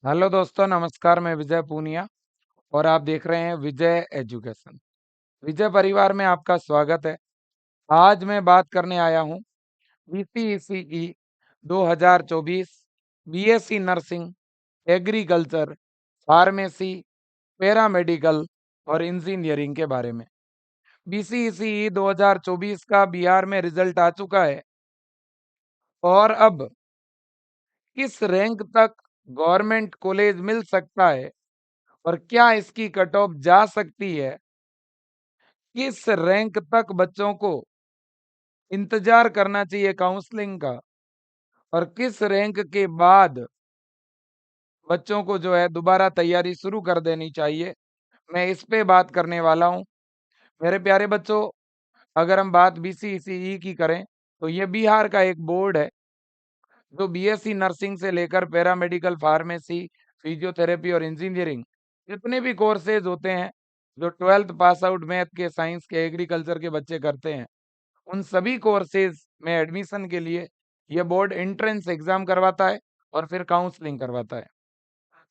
Hello दोस्तों, नमस्कार। मैं विजय पूनिया और आप देख रहे हैं विजय एजुकेशन। विजय परिवार में आपका स्वागत है। आज मैं बात करने आया हूँ BCECE 2024 BSc nursing, agriculture, pharmacy, paramedical और इंजीनियरिंग के बारे में। बीसीईसीई 2024 का बिहार में रिजल्ट आ चुका है और अब किस रैंक तक गवर्नमेंट कॉलेज मिल सकता है और क्या इसकी कट ऑफ जा सकती है, किस रैंक तक बच्चों को इंतजार करना चाहिए काउंसलिंग का और किस रैंक के बाद बच्चों को जो है दोबारा तैयारी शुरू कर देनी चाहिए, मैं इस पे बात करने वाला हूँ। मेरे प्यारे बच्चों, अगर हम बात बीसीईसीई की करें तो ये बिहार का एक बोर्ड है जो बीएससी नर्सिंग से लेकर पैरामेडिकल, फार्मेसी, फिजियोथेरेपी और इंजीनियरिंग जितने भी कोर्सेज होते हैं जो 12th पास आउट मैथ के, साइंस के, एग्रीकल्चर के बच्चे करते हैं, उन सभी कोर्सेज में एडमिशन के लिए ये बोर्ड एंट्रेंस एग्जाम करवाता है और फिर काउंसलिंग करवाता है।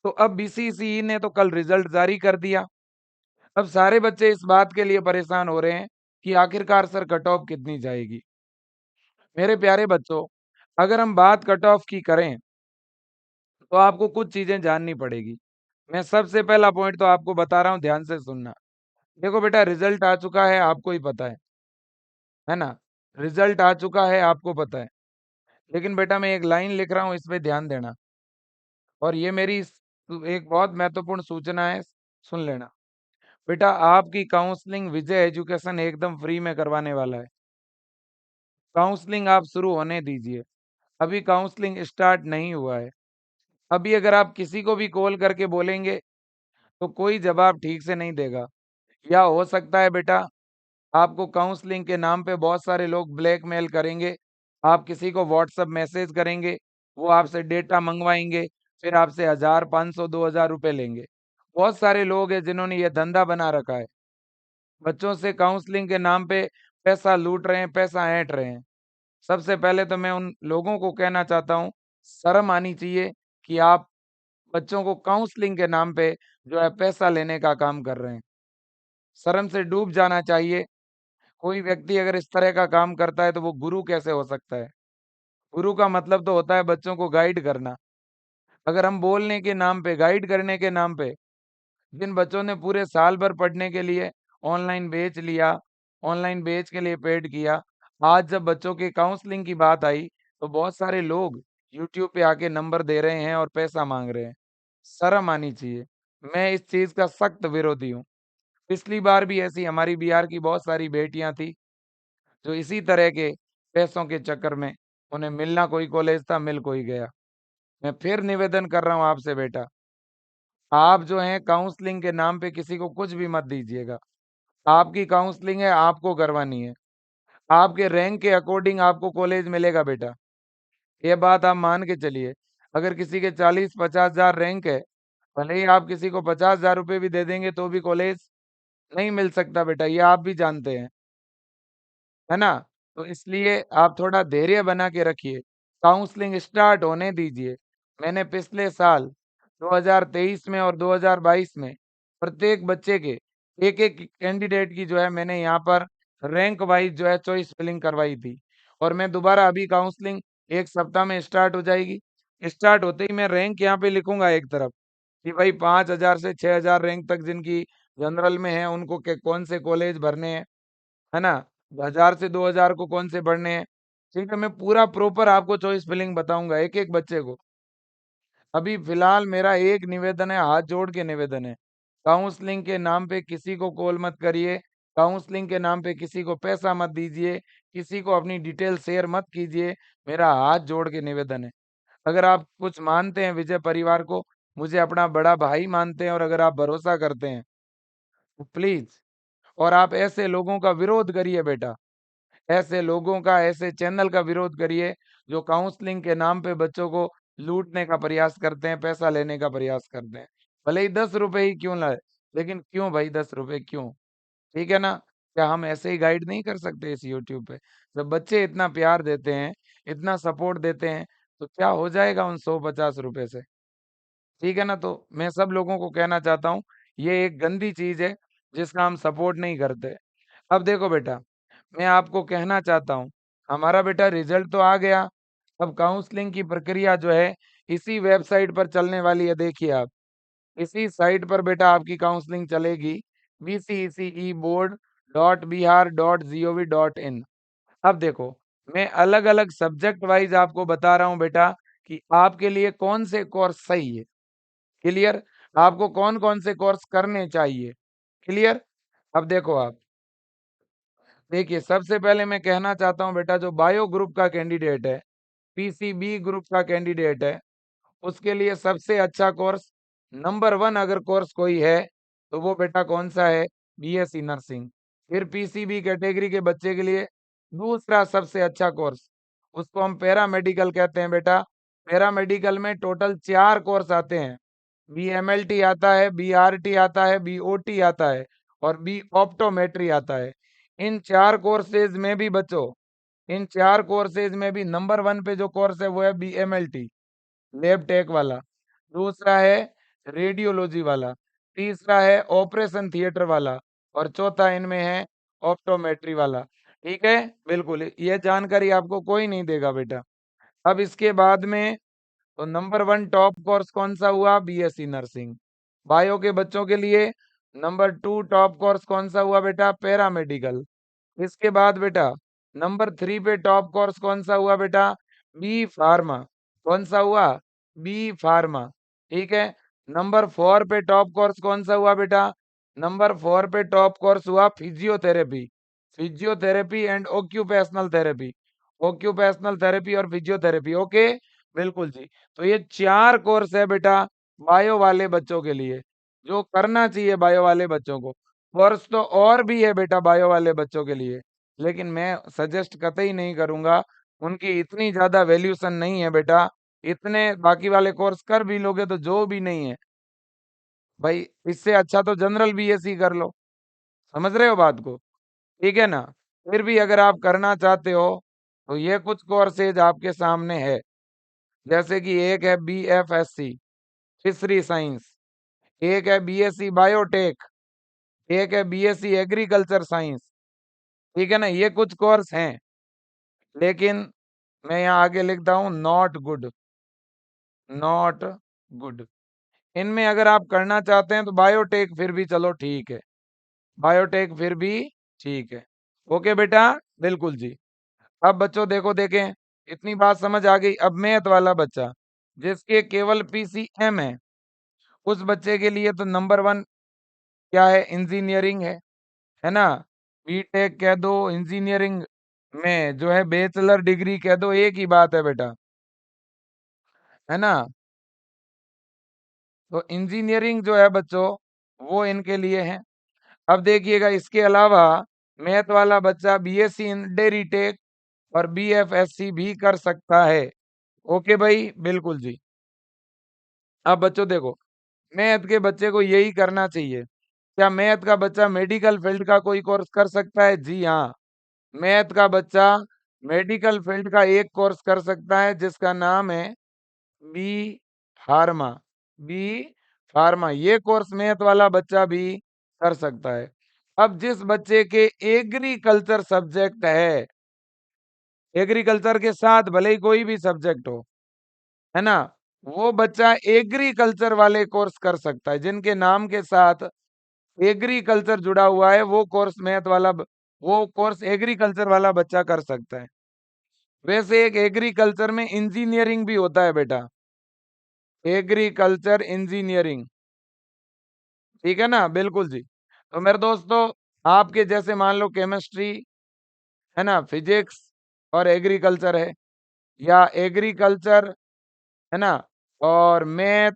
तो अब बीसीसीई ने तो कल रिजल्ट जारी कर दिया। अब सारे बच्चे इस बात के लिए परेशान हो रहे हैं कि आखिरकार सर कट ऑफ कितनी जाएगी। मेरे प्यारे बच्चों, अगर हम बात कट ऑफ की करें तो आपको कुछ चीजें जाननी पड़ेगी। मैं सबसे पहला पॉइंट तो आपको बता रहा हूँ, ध्यान से सुनना। देखो बेटा, रिजल्ट आ चुका है, आपको ही पता है ना? रिजल्ट आ चुका है, आपको पता है। लेकिन बेटा, मैं एक लाइन लिख रहा हूँ, इस पे ध्यान देना। और ये मेरी एक बहुत महत्वपूर्ण सूचना है, सुन लेना। बेटा, आपकी काउंसलिंग विजय एजुकेशन एकदम फ्री में करवाने वाला है। काउंसलिंग आप शुरू होने दीजिए। अभी काउंसलिंग स्टार्ट नहीं हुआ है। अभी अगर आप किसी को भी कॉल करके बोलेंगे तो कोई जवाब ठीक से नहीं देगा। या हो सकता है बेटा, आपको काउंसलिंग के नाम पे बहुत सारे लोग ब्लैकमेल करेंगे। आप किसी को व्हाट्सएप मैसेज करेंगे, वो आपसे डेटा मंगवाएंगे, फिर आपसे 1000, 500, 2000 रुपए लेंगे। बहुत सारे लोग हैं जिन्होंने ये धंधा बना रखा है। बच्चों से काउंसलिंग के नाम पे पैसा लूट रहे हैं, पैसा ऐंठ रहे हैं। सबसे पहले तो मैं उन लोगों को कहना चाहता हूँ, शर्म आनी चाहिए कि आप बच्चों को काउंसलिंग के नाम पे जो है पैसा लेने का काम कर रहे हैं। शर्म से डूब जाना चाहिए। कोई व्यक्ति अगर इस तरह का काम करता है तो वो गुरु कैसे हो सकता है? गुरु का मतलब तो होता है बच्चों को गाइड करना। अगर हम बोलने के नाम पे, गाइड करने के नाम पे, जिन बच्चों ने पूरे साल भर पढ़ने के लिए ऑनलाइन बेच लिया, ऑनलाइन बेच के लिए पेड किया, आज जब बच्चों की काउंसलिंग की बात आई तो बहुत सारे लोग यूट्यूब पे आके नंबर दे रहे हैं और पैसा मांग रहे हैं। शर्म आनी चाहिए। मैं इस चीज का सख्त विरोधी हूँ। पिछली बार भी ऐसी हमारी बिहार की बहुत सारी बेटियां थी जो इसी तरह के पैसों के चक्कर में, उन्हें मिलना कोई कॉलेज था, मिल कोई गया। मैं फिर निवेदन कर रहा हूँ आपसे बेटा, आप जो हैं काउंसलिंग के नाम पे किसी को कुछ भी मत दीजिएगा। आपकी काउंसलिंग है, आपको करवानी है। आपके रैंक के अकॉर्डिंग आपको कॉलेज मिलेगा बेटा। ये बात आप मान के चलिए। अगर किसी के 40-50 हजार रैंक है, भले ही आप किसी को 50,000 रुपए भी दे देंगे तो भी कॉलेज नहीं मिल सकता बेटा, ये आप भी जानते हैं, है ना? तो इसलिए आप थोड़ा धैर्य बना के रखिए। काउंसलिंग स्टार्ट होने दीजिए। मैंने पिछले साल 2023 में और 2022 में प्रत्येक बच्चे के एक-एक कैंडिडेट की जो है मैंने यहाँ पर रैंक वाइज जो है चॉइस फिलिंग करवाई थी। और मैं दोबारा अभी काउंसलिंग 1 सप्ताह में स्टार्ट हो जाएगी। स्टार्ट होते ही मैं रैंक यहाँ पे लिखूँगा एक तरफ कि भाई 5000 से 6000 रैंक तक जिनकी जनरल में है उनको के कौन से कॉलेज भरने हैं, है ना? 1000 से 2000 को कौन से पढ़ने हैं। ठीक है, मैं पूरा प्रॉपर आपको चॉइस फिलिंग बताऊंगा एक एक बच्चे को। अभी फिलहाल मेरा एक निवेदन है, हाथ जोड़ के निवेदन है, काउंसलिंग के नाम पे किसी को कॉल मत करिए। काउंसलिंग के नाम पे किसी को पैसा मत दीजिए। किसी को अपनी डिटेल शेयर मत कीजिए। मेरा हाथ जोड़ के निवेदन है। अगर आप कुछ मानते हैं विजय परिवार को, मुझे अपना बड़ा भाई मानते हैं और अगर आप भरोसा करते हैं तो प्लीज, और आप ऐसे लोगों का विरोध करिए बेटा। ऐसे लोगों का, ऐसे चैनल का विरोध करिए जो काउंसलिंग के नाम पे बच्चों को लूटने का प्रयास करते हैं, पैसा लेने का प्रयास करते हैं। भले ही 10 रुपए ही क्यों लाए, लेकिन क्यों भाई 10 रुपए क्यों? ठीक है ना? क्या हम ऐसे ही गाइड नहीं कर सकते इस यूट्यूब पे? जब बच्चे इतना प्यार देते हैं, इतना सपोर्ट देते हैं, तो क्या हो जाएगा उन 100-50 रुपए से? ठीक है ना? तो मैं सब लोगों को कहना चाहता हूँ, ये एक गंदी चीज़ है, जिसका हम सपोर्ट नहीं करते। अब देखो बेटा, मैं आपको कहना चाहता हूँ, हमारा बेटा रिजल्ट तो आ गया, अब काउंसलिंग की प्रक्रिया जो है, इसी वेबसाइट पर चलने वाली है, देखिए आप। इसी साइट पर बेटा आपकी काउंसलिंग चलेगी, vceceboard.bihar.gov.in। अब देखो, मैं अलग-अलग सब्जेक्ट वाइज़ आपको बता रहा हूँ बेटा, कि आपके लिए कौन से कोर्स सही है। क्लियर? आपको कौन-कौन से कोर्स करने चाहिए। क्लियर? अब देखो आप, देखिए सबसे पहले मैं कहना चाहता हूँ बेटा, जो बायो ग्रुप का कैंडिडेट है, पीसीबी ग्रुप का कैंडिडेट है, उसके लिए सबसे अच्छा कोर्स, नंबर 1 अगर कोर्स कोई है, तो वो बेटा कौन-सा है? BSc nursing. फिर पीसीबी कैटेगरी के बच्चे के लिए दूसरा सबसे अच्छा कोर्स, उसको हम पैरामेडिकल कहते हैं बेटा। पैरामेडिकल में टोटल 4 कोर्स आते हैं। बीएमएलटी आता है, बीआरटी आता है, बीओटी आता है और बी ऑप्टोमेट्री आता है। इन 4 कोर्सेज़ में भी बच्चों, इन 4 कोर्सेज़ में भी नंबर 1 पे जो कोर्स है वो है बीएमएलटी, लैब टेक वाला। दूसरा है रेडियोलॉजी वाला, तीसरा है ऑपरेशन थिएटर वाला और चौथा इनमें है ऑप्टोमेट्री वाला। ठीक है? बिल्कुल, ये जानकारी आपको कोई नहीं देगा बेटा। अब इसके बाद में, तो नंबर 1 टॉप कोर्स कौन-सा हुआ? BSc nursing. बायो के बच्चों के लिए नंबर 2 टॉप कोर्स कौन-सा हुआ बेटा? पैरामेडिकल। इसके बाद बेटा नंबर 3 पे टॉप कोर्स कौन-सा हुआ बेटा? B pharma. कौन-सा हुआ? B pharma. ठीक है? नंबर 4 पे टॉप कोर्स कौन-सा हुआ बेटा? नंबर 4 पे टॉप कोर्स हुआ physiotherapy. Physiotherapy and occupational therapy. Occupational therapy और फिजियोथेरेपी, ओके? बिल्कुल जी। तो ये 4 कोर्स है बेटा बायो वाले बच्चों के लिए, जो करना चाहिए बायो वाले बच्चों को। कोर्स तो और भी है बेटा बायो वाले बच्चों के लिए, लेकिन मैं सजेस्ट कतई नहीं करूँगा। उनकी इतनी ज़्यादा वैल्यूएशन नहीं है बेटा, इतने बाकी वाले कोर्स कर भी लोगे तो जो भी नहीं है। भाई इससे अच्छा तो जनरल बीएससी कर लो, समझ रहे हो बात को? ठीक है ना? फिर भी अगर आप करना चाहते हो, तो ये कुछ कोर्सेज़ आपके सामने है। जैसे कि एक है बीएफएससी फिशरी साइंस, एक है बीएससी बायोटेक, एक है बीएससी एग्रीकल्चर साइंस। ठीक है ना? ये कुछ कोर्स हैं, लेकिन मैं यहाँ आगे लिखता हूँ नॉट गुड, नॉट गुड। इनमें अगर आप करना चाहते हैं तो बायोटेक फिर भी चलो ठीक है, बायोटेक फिर भी ठीक है। ओके बेटा? बिल्कुल जी। अब बच्चों देखो देखें, इतनी बात समझ आ गई। अब मैथ वाला बच्चा, जिसके केवल पीसीएम है, उस बच्चे के लिए तो नंबर 1 क्या है? इंजीनियरिंग है ना? बीटेक कह दो, इंजीनियरिंग में जो है बैचलर डिग्री कह दो, एक ही बात है बेटा, है ना? तो इंजीनियरिंग जो है बच्चों, वो इनके लिए है। अब देखिएगा इसके अलावा मैथ वाला बच्चा बीएससी इन डेयरी टेक और बीएफएससी भी कर सकता है। ओके भाई? बिल्कुल जी। अब बच्चों देखो, मैथ के बच्चे को यही करना चाहिए। क्या मैथ का बच्चा मेडिकल फील्ड का कोई कोर्स कर सकता है? जी हाँ, मैथ का बच्चा मेडिकल फील्ड का एक कोर्स कर सकता है, जिसका नाम है बी फार्मा। बी फार्मा, ये कोर्स मैथ वाला बच्चा भी कर सकता है। अब जिस बच्चे के एग्रीकल्चर सब्जेक्ट है, एग्रीकल्चर के साथ भले ही कोई भी सब्जेक्ट हो, है ना? वो बच्चा एग्रीकल्चर वाले कोर्स कर सकता है। जिनके नाम के साथ एग्रीकल्चर जुड़ा हुआ है, वो कोर्स मैथ वाला वो कोर्स एग्रीकल्चर वाला बच्चा कर सकता है। वैसे एक एग्रीकल्चर में इंजीनियरिंग भी होता है बेटा, एग्रीकल्चर इंजीनियरिंग, ठीक है ना? बिल्कुल जी। तो मेरे दोस्तों, आपके जैसे मान लो केमिस्ट्री, है ना? फिजिक्स और एग्रीकल्चर या एग्रीकल्चर, है ना? और मैथ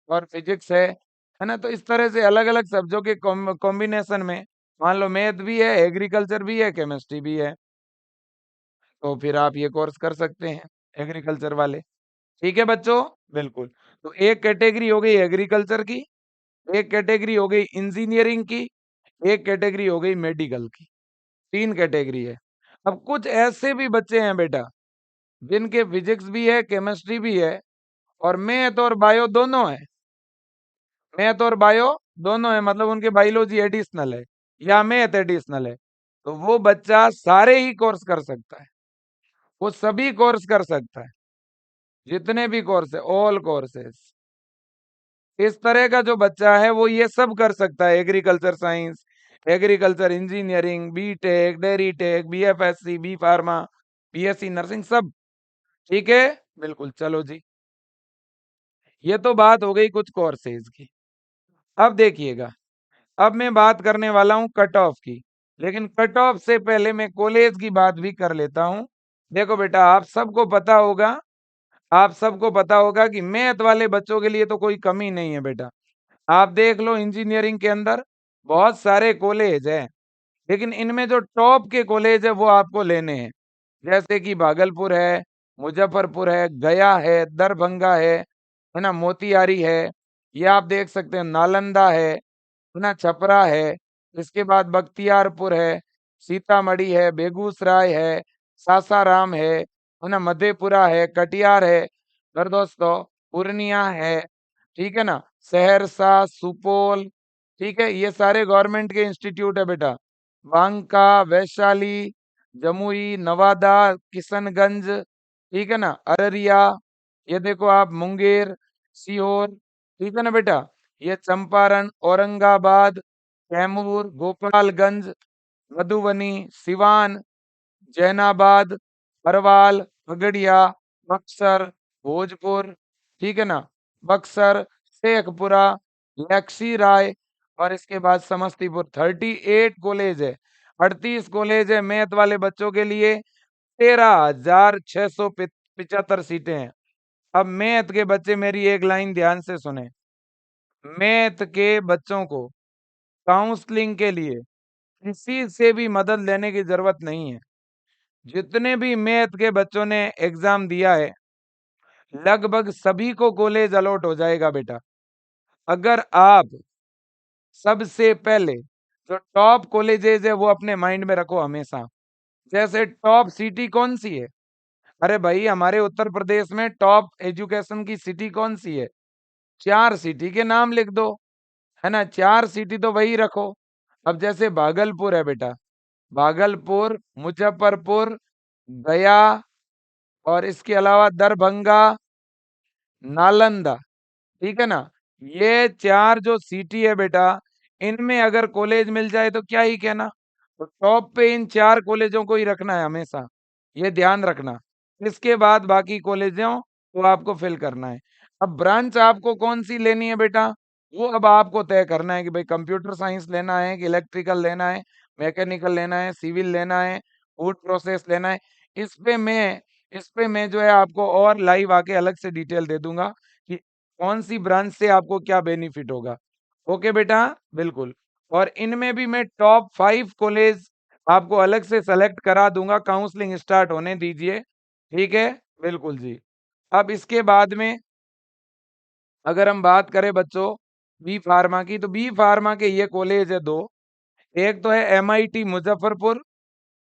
और फिजिक्स है ना? तो इस तरह से अलग-अलग सब्जेक्टों के कॉम्बिनेशन में, मान लो मैथ भी है, एग्रीकल्चर भी है, केमिस्ट्री भी है, तो फिर आप ये कोर्स कर सकते हैं, एग्रीकल्चर वाले। ठीक है बच्चों? बिल्कुल। तो एक कैटेगरी हो गई एग्रीकल्चर की, एक कैटेगरी हो गई इंजीनियरिंग की, एक कैटेगरी हो गई मेडिकल की। 3 कैटेगरी है। अब कुछ ऐसे भी बच्चे हैं बेटा, जिनके फिजिक्स भी है, केमिस्ट्री भी है और मैथ और बायो दोनों है। मैथ और बायो दोनों है, मतलब उनके बायोलॉजी एडिशनल है या मैथ एडिशनल है, तो वो बच्चा सारे ही कोर्स कर सकता है, वो सभी कोर्स कर सकता है, जितने भी कोर्स है, ऑल कोर्सेस। इस तरह का जो बच्चा है वो ये सब कर सकता है, agriculture science, agriculture engineering, B tech, dairy tech, BFSc, B pharma, BSc nursing, सब। ठीक है, बिल्कुल। चलो जी, ये तो बात हो गई कुछ कोर्सेज की। अब देखिएगा, अब मैं बात करने वाला हूँ कट ऑफ की, लेकिन कट ऑफ से पहले मैं कॉलेज की बात भी कर लेता हूँ। देखो बेटा, आप सबको पता होगा कि मैथ वाले बच्चों के लिए तो कोई कमी नहीं है बेटा। आप देख लो, इंजीनियरिंग के अंदर बहुत सारे कॉलेज हैं, लेकिन इनमें जो टॉप के कॉलेज है वो आपको लेने हैं, जैसे कि भागलपुर है, मुजफ्फरपुर है, गया है, दरभंगा है ना, मोतिहारी है, ये आप देख सकते हैं, नालंदा है ना, छपरा है, इसके बाद बख्तियारपुर है, सीतामढ़ी है, बेगूसराय है, सासाराम है ना, मधेपुरा है, कटिहार है, फिर दोस्तों पूर्णिया है, ठीक है ना, सहरसा, सुपौल, ठीक है, ये सारे गवर्नमेंट के इंस्टीट्यूट है बेटा। बांका, वैशाली, जमुई, नवादा, किशनगंज, ठीक है ना, अररिया, ये देखो आप, मुंगेर, सीहोर, ठीक है ना बेटा, ये चंपारण, औरंगाबाद, कैमूर, गोपालगंज, मधुबनी, सिवान, जैनाबाद, हरवाल, खगड़िया, बक्सर, भोजपुर, ठीक है ना, बक्सर, शेखपुरा, लखीसराय, और इसके बाद समस्तीपुर। 38 कॉलेज है, 38 कॉलेज है मैथ वाले बच्चों के लिए, 13,675 सीटें हैं। अब मैथ के बच्चे मेरी एक लाइन ध्यान से सुने, मैथ के बच्चों को काउंसलिंग के लिए किसी से भी मदद लेने की जरूरत नहीं है। जितने भी मैथ के बच्चों ने एग्जाम दिया है, लगभग सभी को कॉलेज अलॉट हो जाएगा बेटा। अगर आप सबसे पहले जो टॉप कॉलेजेस है वो अपने माइंड में रखो हमेशा। जैसे टॉप सिटी कौन सी है? अरे भाई, हमारे उत्तर प्रदेश में टॉप एजुकेशन की सिटी कौन सी है? 4 सिटी के नाम लिख दो, है ना, 4 सिटी तो वही रखो। अब जैसे भागलपुर है बेटा, भागलपुर, मुजफ्फरपुर, गया, और इसके अलावा दरभंगा, नालंदा, ठीक है ना, ये 4 जो सिटी है बेटा, इनमें अगर कॉलेज मिल जाए तो क्या ही कहना। तो टॉप पे इन 4 कॉलेजों को ही रखना है हमेशा, ये ध्यान रखना। इसके बाद बाकी कॉलेजों को आपको फिल करना है। अब ब्रांच आपको कौन सी लेनी है बेटा, वो अब आपको तय करना है कि भाई कंप्यूटर साइंस लेना है कि इलेक्ट्रिकल लेना है, मैकेनिकल लेना है, सिविल लेना है, फूड प्रोसेस लेना है। इस पे मैं इस पे मैं जो है आपको और लाइव आके अलग से डिटेल दे दूंगा कि कौन सी ब्रांच से आपको क्या बेनिफिट होगा। ओके बेटा, बिल्कुल। और इनमें भी मैं टॉप 5 कॉलेज आपको अलग से सेलेक्ट करा दूंगा, काउंसलिंग स्टार्ट होने दीजिए, ठीक है, बिल्कुल जी। अब इसके बाद में अगर हम बात करें बच्चों बी फार्मा की, तो बी फार्मा के ये कॉलेज है दो, एक तो है एमआईटी मुजफ्फरपुर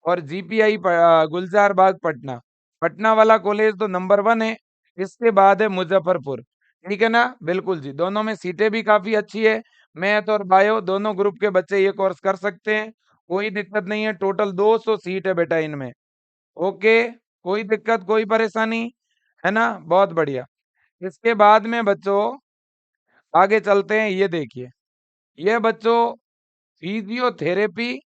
और जीपीआई गुलजार बाग पटना। पटना वाला कॉलेज तो नंबर 1 है, इसके बाद है मुजफ्फरपुर, ठीक है ना, बिल्कुल जी। दोनों में सीटें भी काफी अच्छी है, मैथ और बायो दोनों ग्रुप के बच्चे ये कोर्स कर सकते हैं, कोई दिक्कत नहीं है। टोटल 200 सीट है बेटा इनमें। ओके, कोई दिक्कत, कोई परेशानी, है ना, बहुत बढ़िया। इसके बाद में बच्चों आगे चलते हैं, ये देखिए, ये बच्चों फिजियोथेरेपी,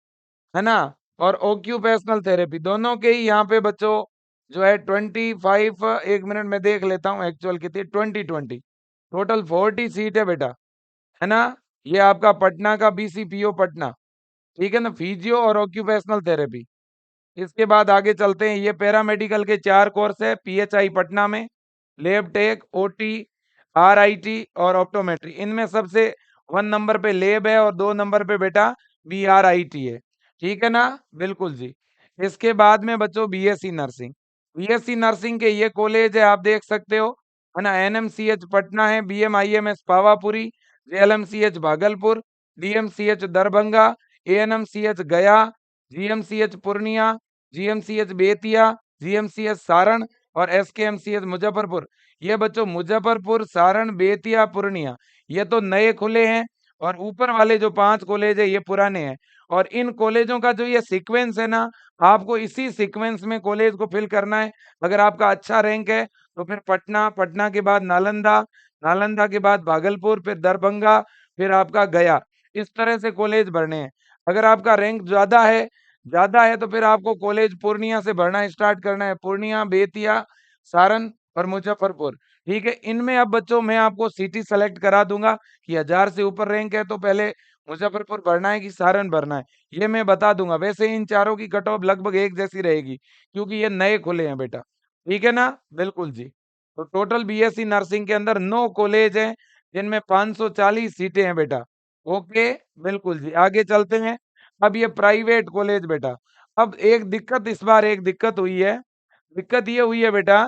है ना, और ऑक्यूपेशनल थेरेपी दोनों के ही यहाँ पे बच्चों जो है 25, एक मिनट में देख लेता हूँ एक्चुअल कितनी, 20 टोटल 40 सीट है बेटा, है ना। ये आपका पटना का बीसीपीओ पटना, ठीक है ना, फिजियो और ऑक्यूपेशनल थेरेपी। इसके बाद आगे चलते हैं, ये पैरामेडिकल के 4 कोर्स है पीएचआई पटना में, लैब टेक, ओटी, आरआईटी और ऑप्टोमेट्री। इनमें सबसे 1 नंबर पे लैब है और 2 नंबर पे बेटा बीआरआईटी है, ठीक है ना, बिल्कुल जी। इसके बाद में बच्चों बीएससी नर्सिंग, बीएससी नर्सिंग के ये कॉलेज है, आप देख सकते हो, है ना, एनएमसीएच पटना है, बीएमआईएमएस पावापुरी, जेएलएमसीएच भागलपुर, डीएमसीएच दरभंगा, एएनएमसीएच गया, GMCH Purnia, GMCH Bettiah, GMCH Saran और एसकेएमसीएच मुजफ्फरपुर। ये बच्चों मुजफ्फरपुर, सारण, बेतिया, पूर्णिया, ये तो नए खुले हैं और ऊपर वाले जो 5 कॉलेज है ये पुराने हैं। और इन कॉलेजों का जो ये सीक्वेंस है ना, आपको इसी सीक्वेंस में कॉलेज को फिल करना है। अगर आपका अच्छा रैंक है तो फिर पटना, पटना के बाद नालंदा, नालंदा के बाद भागलपुर, फिर दरभंगा, फिर आपका गया। इस तरह से कॉलेज भरने हैं। अगर आपका रैंक ज्यादा है तो फिर आपको कॉलेज पूर्णिया से भरना स्टार्ट करना है। पूर्णिया, बेतिया, सारण और मुजफ्फरपुर। ठीक है, इनमें अब बच्चों मैं आपको सिटी सेलेक्ट करा दूंगा कि 1000 से ऊपर रैंक है तो पहले मुजफ्फरपुर भरना है कि सारण भरना है, ये मैं बता दूंगा। वैसे इन चारों की कट ऑफ लगभग एक जैसी रहेगी क्योंकि ये नए खुले हैं बेटा। ठीक है ना, बिल्कुल जी। तो टोटल बीएससी नर्सिंग के अंदर 9 कॉलेज हैं जिनमें 540 सीटें हैं बेटा। ओके, बिल्कुल जी, आगे चलते हैं। अब ये प्राइवेट कॉलेज बेटा, अब इस बार एक दिक्कत हुई है। दिक्कत ये हुई है बेटा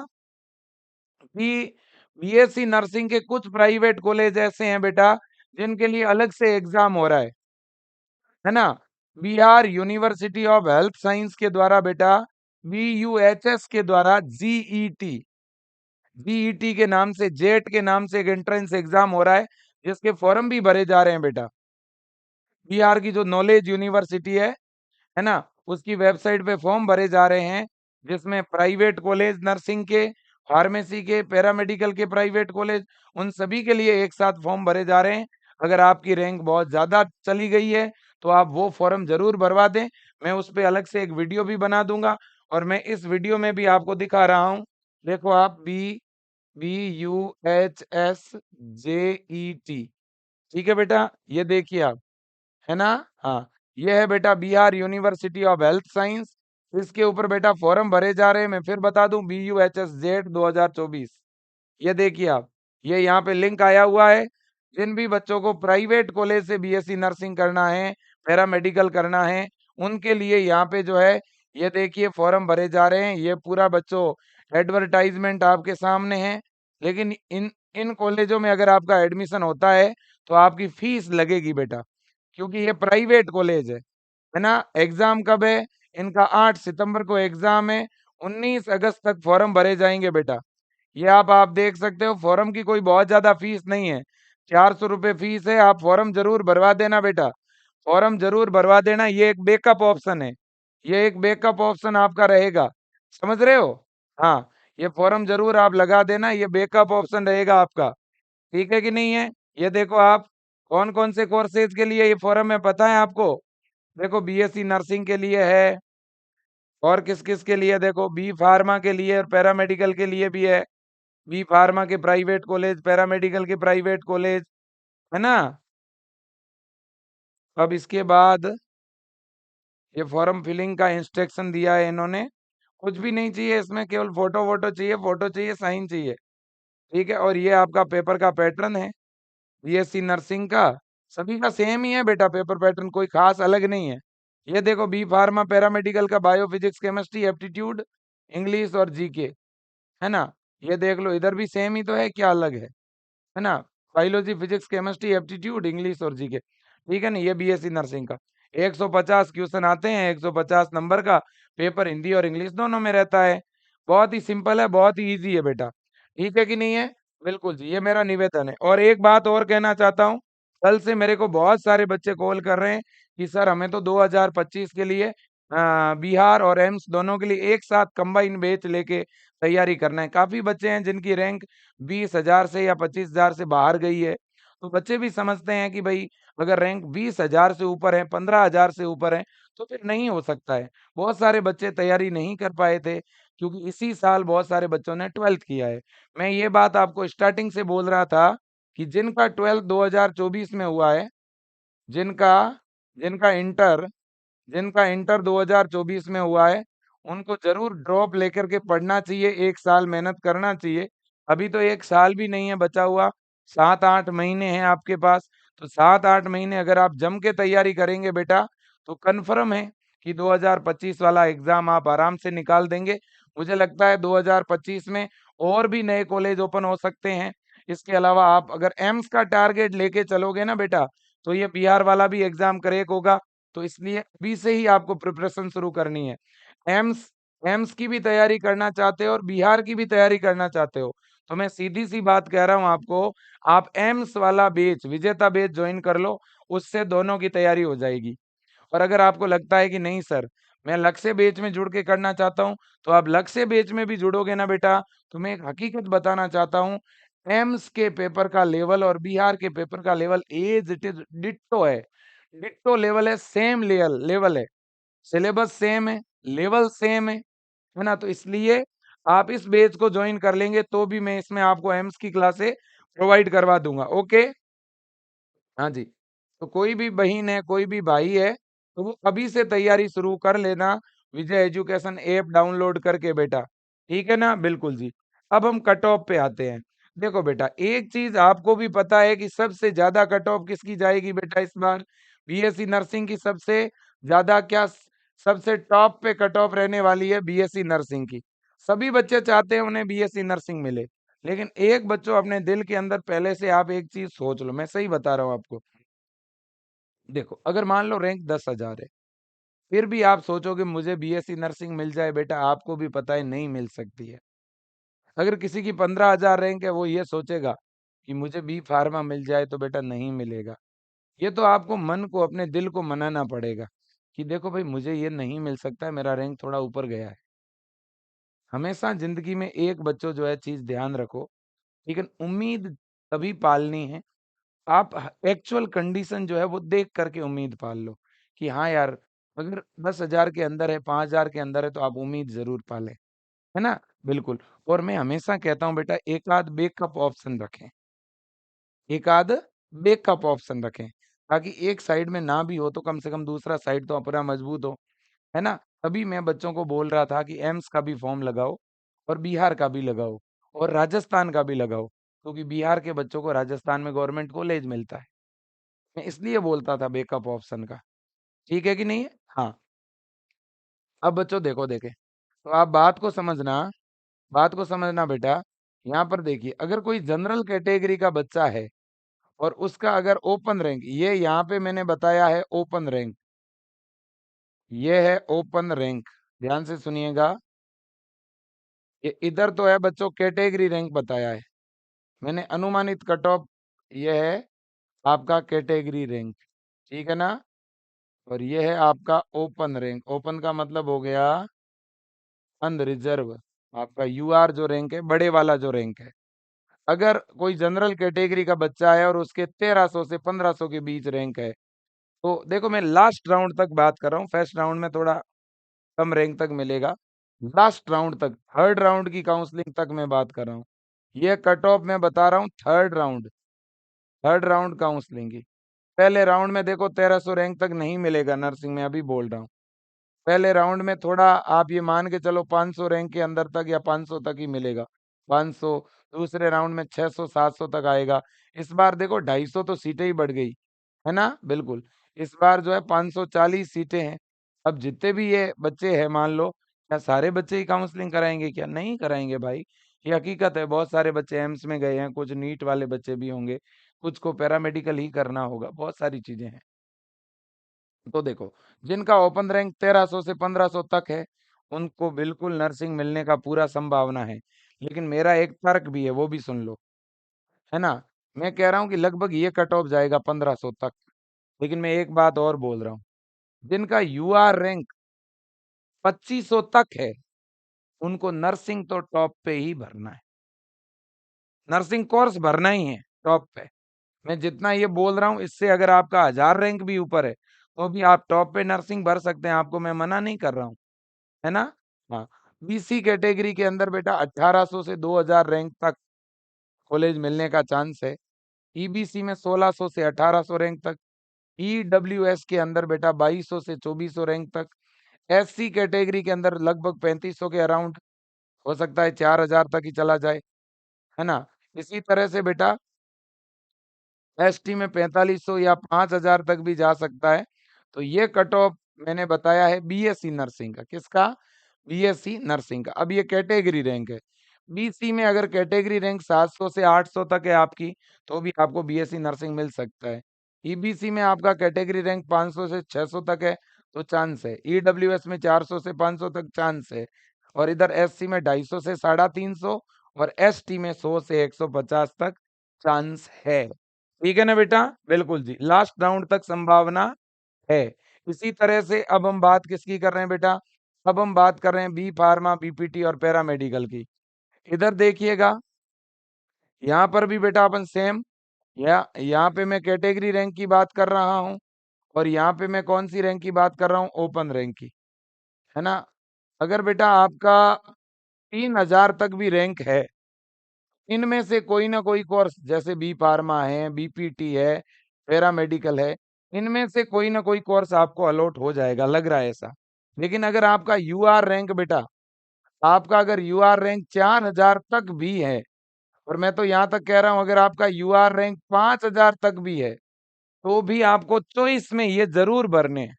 कि बीएससी नर्सिंग के कुछ प्राइवेट कॉलेज ऐसे हैं बेटा जिनके लिए अलग से एग्जाम हो रहा है ना। Bihar university of health science के द्वारा बेटा, बीयूएचएस के द्वारा जीईटी के नाम से, जेट के नाम से एक एंट्रेंस एग्जाम हो रहा है जिसके फॉर्म भी भरे जा रहे हैं बेटा। बिहार की जो नॉलेज यूनिवर्सिटी है ना, उसकी वेबसाइट पे फॉर्म भरे जा रहे हैं जिसमें प्राइवेट कॉलेज नर्सिंग के, फार्मेसी के, पैरामेडिकल के प्राइवेट कॉलेज, उन सभी के लिए एक साथ फॉर्म भरे जा रहे हैं। अगर आपकी रैंक बहुत ज्यादा चली गई है तो आप वो फॉर्म जरूर भरवा दें। मैं उस पे अलग से एक वीडियो भी बना दूंगा और मैं इस वीडियो में भी आपको दिखा रहा हूँ। देखो आप, BUHSJET, ठीक है बेटा, ये देखिए आप, है ना। हाँ, ये है बेटा Bihar university of health science. इसके ऊपर बेटा फॉर्म भरे जा रहे हैं। मैं फिर बता दूं, BUHS जेट 2024, ये देखिए आप, ये यहाँ पे लिंक आया हुआ है। जिन भी बच्चों को प्राइवेट कॉलेज से बीएससी नर्सिंग करना है, पैरामेडिकल करना है, उनके लिए यहाँ पे जो है ये देखिए फॉर्म भरे जा रहे हैं। ये पूरा बच्चों एडवर्टाइजमेंट आपके सामने है। लेकिन इन इन कॉलेजों में अगर आपका एडमिशन होता है तो आपकी फीस लगेगी बेटा, क्योंकि ये प्राइवेट कॉलेज है ना। एग्जाम कब है इनका? 8 सितंबर को एग्जाम है। 19 अगस्त तक फॉर्म भरे जाएंगे बेटा। ये आप देख सकते हो, फॉर्म की कोई बहुत ज्यादा फीस नहीं है, 400 रुपये फीस है। आप फॉर्म जरूर भरवा देना बेटा, फॉर्म जरूर भरवा देना। ये एक बैकअप ऑप्शन है, ये एक बैकअप ऑप्शन आपका रहेगा, समझ रहे हो। हाँ, ये फॉर्म जरूर आप लगा देना, ये बैकअप ऑप्शन रहेगा आपका। ठीक है कि नहीं है? ये देखो आप, कौन कौन से कोर्सेज के लिए ये फॉर्म है पता है आपको? देखो, बीएससी नर्सिंग के लिए है, और किस किस के लिए, देखो बी फार्मा के लिए और पैरामेडिकल के लिए भी है। बी फार्मा के प्राइवेट कॉलेज, पैरामेडिकल के प्राइवेट कॉलेज, है ना। अब इसके बाद ये फॉर्म फिलिंग का इंस्ट्रक्शन दिया है इन्होंने। कुछ भी नहीं चाहिए इसमें, केवल फोटो वोटो चाहिए, फोटो चाहिए, साइन चाहिए। ठीक है, और ये आपका पेपर का पैटर्न है बीएससी नर्सिंग का। सभी का सेम ही है बेटा, पेपर पैटर्न कोई खास अलग नहीं है। ये देखो, बी फार्मा पैरामेडिकल का bio physics chemistry aptitude English और जीके, है ना। ये देख लो, इधर भी सेम ही तो है, क्या अलग है ना। Biology, physics, chemistry, aptitude, English और जीके, ठीक है ना। ये बीएससी नर्सिंग का 150 क्वेश्चन आते हैं, 150 नंबर का पेपर हिंदी और इंग्लिश दोनों में रहता है। बहुत ही सिंपल है, बहुत ही इजी है बेटा। ठीक है कि नहीं है? बिल्कुल जी, ये मेरा निवेदन है। और एक बात और कहना चाहता हूँ, कल से मेरे को बहुत सारे बच्चे कॉल कर रहे हैं कि सर हमें तो 2025 के लिए बिहार और एम्स दोनों के लिए एक साथ कंबाइन बैच लेके तैयारी करना है। काफी बच्चे हैं जिनकी रैंक 20,000 से या 25,000 से बाहर गई है। तो बच्चे भी समझते हैं कि भाई अगर रैंक 20,000 से ऊपर है, 15,000 से ऊपर है, तो फिर नहीं हो सकता है। बहुत सारे बच्चे तैयारी नहीं कर पाए थे क्योंकि इसी साल बहुत सारे बच्चों ने 12th किया है। मैं ये बात आपको स्टार्टिंग से बोल रहा था कि जिनका 12th 2024 में हुआ है, जिनका जिनका इंटर जिनका इंटर 2024 में हुआ है, उनको जरूर ड्रॉप लेकर के पढ़ना चाहिए, एक साल मेहनत करना चाहिए। अभी तो एक साल भी नहीं है बचा हुआ, 7-8 महीने हैं आपके पास। तो 7-8 महीने अगर आप जम के तैयारी करेंगे बेटा, तो कन्फर्म है कि 2025 वाला एग्जाम आप आराम से निकाल देंगे। मुझे लगता है 2025 में और भी नए कॉलेज ओपन हो सकते हैं। इसके अलावा आप अगर एम्स का टारगेट लेके चलोगे ना बेटा, तो ये बिहार वाला भी एग्जाम क्रैक होगा। तो इसलिए अभी से ही आपको प्रिपरेशन शुरू करनी है। एम्स एम्स की भी तैयारी करना चाहते हो और बिहार की भी तैयारी करना चाहते हो, तो मैं सीधी सी बात कह रहा हूं आपको, आप एम्स वाला बैच, विजेता बैच ज्वाइन कर लो, उससे दोनों की तैयारी हो जाएगी। और अगर आपको लगता है कि नहीं सर, मैं लक्ष्य बैच में जुड़ के करना चाहता हूं, तो आप लक्ष्य बैच में भी जुड़ोगे ना बेटा, तो मैं एक हकीकत बताना चाहता हूं, एम्स के पेपर का लेवल और बिहार के पेपर का level as it is ditto है। डिट्टो लेवल है, सेम लेवल लेवल है, सिलेबस सेम है, लेवल सेम है ना? तो इसलिए आप इस बैच को ज्वाइन कर लेंगे तो भी मैं इसमें आपको एम्स की क्लासे प्रोवाइड करवा दूंगा। ओके, हाँ जी। तो कोई भी बहन है, कोई भी भाई है, तो वो अभी से तैयारी शुरू कर लेना, विजय एजुकेशन ऐप डाउनलोड करके बेटा। ठीक है ना? बिल्कुल जी। अब हम कट ऑफ पे आते हैं। देखो बेटा, एक चीज आपको भी पता है कि सबसे ज्यादा कट ऑफ किसकी जाएगी बेटा इस बार? बीएससी नर्सिंग की सबसे ज्यादा क्या, सबसे टॉप पे कट ऑफ रहने वाली है बीएससी नर्सिंग की। सभी बच्चे चाहते हैं उन्हें बीएससी नर्सिंग मिले, लेकिन एक बच्चों अपने दिल के अंदर पहले से आप एक चीज सोच लो, मैं सही बता रहा हूँ आपको। देखो, अगर मान लो रैंक 10,000 है, फिर भी आप सोचोगे मुझे बीएससी नर्सिंग मिल जाए बेटा, आपको भी पता है नहीं मिल सकती है। अगर किसी की 15,000 रैंक है, वो ये सोचेगा कि मुझे बी फार्मा मिल जाए, तो बेटा नहीं मिलेगा। ये तो आपको मन को, अपने दिल को मनाना पड़ेगा कि देखो भाई, मुझे ये नहीं मिल सकता है, मेरा रैंक थोड़ा ऊपर गया है। हमेशा जिंदगी में एक बच्चों जो है चीज ध्यान रखो, लेकिन उम्मीद तभी पालनी है, आप एक्चुअल कंडीशन जो है वो देख करके उम्मीद पाल लो कि हाँ यार, अगर 10,000 के अंदर है, 5,000 के अंदर है, तो आप उम्मीद जरूर पालें, है ना? बिल्कुल। और मैं हमेशा कहता हूँ बेटा, एक आध बैकअप ऑप्शन रखें, एक आध बैकअप ऑप्शन रखें, ताकि एक साइड में ना भी हो तो कम से कम दूसरा साइड तो अपना मजबूत हो, है ना? तभी मैं बच्चों को बोल रहा था कि एम्स का भी फॉर्म लगाओ, और बिहार का भी लगाओ, और राजस्थान का भी लगाओ, क्योंकि बिहार के बच्चों को राजस्थान में गवर्नमेंट कॉलेज मिलता है। मैं इसलिए बोलता था बैकअप ऑप्शन का। ठीक है कि नहीं है? हाँ। अब बच्चों देखो, देखे तो आप बात को समझना बेटा। यहाँ पर देखिए, अगर कोई जनरल कैटेगरी का बच्चा है और उसका अगर ओपन रैंक, ये यहाँ पे मैंने बताया है ओपन रैंक, ये है ओपन रैंक, ध्यान से सुनिएगा। ये इधर तो है बच्चों कैटेगरी रैंक बताया है, मैंने अनुमानित कट ऑफ, ये है आपका कैटेगरी रैंक, ठीक है ना? और ये है आपका ओपन रैंक। ओपन का मतलब हो गया अनरिजर्व, आपका यूआर जो रैंक है, बड़े वाला जो रैंक है। अगर कोई जनरल कैटेगरी का बच्चा है और उसके 1300 से 1500 के बीच रैंक है, तो देखो मैं लास्ट राउंड तक बात कर रहा हूँ, फर्स्ट राउंड में थोड़ा कम रैंक तक मिलेगा, लास्ट राउंड तक, थर्ड राउंड की काउंसलिंग तक मैं बात कर रहा हूँ। ये कट ऑफ मैं बता रहा हूँ third round, third round counselling की। पहले राउंड में देखो 1300 रैंक तक नहीं मिलेगा नर्सिंग में, अभी बोल रहा हूँ। पहले राउंड में थोड़ा आप ये मान के चलो 500 रैंक के अंदर तक या 500 तक ही मिलेगा, 500। दूसरे राउंड में 600 700 तक आएगा। इस बार देखो 250 तो सीटें ही बढ़ गई, है ना? बिल्कुल। इस बार जो है 540 सीटें हैं। अब जितने भी ये बच्चे हैं, मान लो, क्या सारे बच्चे ही काउंसलिंग कराएंगे? क्या नहीं कराएंगे भाई, ये हकीकत है। बहुत सारे बच्चे एम्स में गए हैं, कुछ नीट वाले बच्चे भी होंगे, कुछ को पैरामेडिकल ही करना होगा, बहुत सारी चीजें हैं। तो देखो, जिनका ओपन रैंक 1300 से 1500 तक है, उनको बिल्कुल नर्सिंग मिलने का पूरा संभावना है। लेकिन मेरा एक तर्क भी है, वो भी सुन लो, है ना? मैं कह रहा हूँ कि लगभग ये कट ऑफ जाएगा 1500 तक। लेकिन मैं एक बात और बोल रहा हूँ, जिनका यूआर रैंक 2500 तक है, उनको नर्सिंग तो टॉप पे ही भरना है, नर्सिंग कोर्स भरना ही है टॉप पे। मैं जितना ये बोल रहा हूँ, इससे अगर आपका 1000 रैंक भी ऊपर है, तो भी आप टॉप पे नर्सिंग भर सकते हैं, आपको मैं मना नहीं कर रहा हूँ, है ना? हाँ। बीसी कैटेगरी के अंदर बेटा 1800 से 2000 रैंक तक कॉलेज मिलने का चांस है। ईबीसी में 1600 से 1800 रैंक तक। ईडब्ल्यूएस के अंदर बेटा 2200 से 2400 रैंक तक। एससी कैटेगरी के अंदर लगभग 3500 के अराउंड, हो सकता है 4000 तक ही चला जाए, है ना? इसी तरह से बेटा एसटी में 4500 या 5000 तक भी जा सकता है। तो ये कट ऑफ मैंने बताया है बीएससी नर्सिंग का, किसका? बीएससी नर्सिंग का। अब ये कैटेगरी रैंक है। बीसी में अगर कैटेगरी रैंक 700 से 800 तक है आपकी, तो भी आपको बीएससी नर्सिंग मिल सकता है। ईबीसी में आपका कैटेगरी रैंक 500 से 600 तक है, तो चांस है। ईडब्ल्यूएस में 400 से 500 तक चांस है। और इधर एससी में 250 से 350, और एसटी में 100 से 150 तक चांस है। ठीक है ना बेटा? बिल्कुल जी, लास्ट राउंड तक संभावना है। इसी तरह से अब हम बात किसकी कर रहे हैं बेटा? अब हम बात कर रहे हैं बी फार्मा, बीपीटी और पैरामेडिकल की। इधर देखिएगा, यहाँ पर भी बेटा अपन सेम, या यहाँ पे मैं कैटेगरी रैंक की बात कर रहा हूँ और यहाँ पे मैं कौन सी रैंक की बात कर रहा हूँ? ओपन रैंक की, है ना? अगर बेटा आपका 3000 तक भी रैंक है, इनमें से कोई ना कोई कोर्स, जैसे बी फार्मा है, बीपीटी है, पैरामेडिकल है, इनमें से कोई ना कोई कोर्स आपको अलॉट हो जाएगा, लग रहा है ऐसा। लेकिन अगर आपका यूआर रैंक बेटा, आपका अगर यूआर रैंक 4000 तक भी है, और मैं तो यहाँ तक कह रहा हूँ अगर आपका यूआर रैंक 5000 तक भी है, तो भी आपको चॉइस में ये जरूर भरने हैं।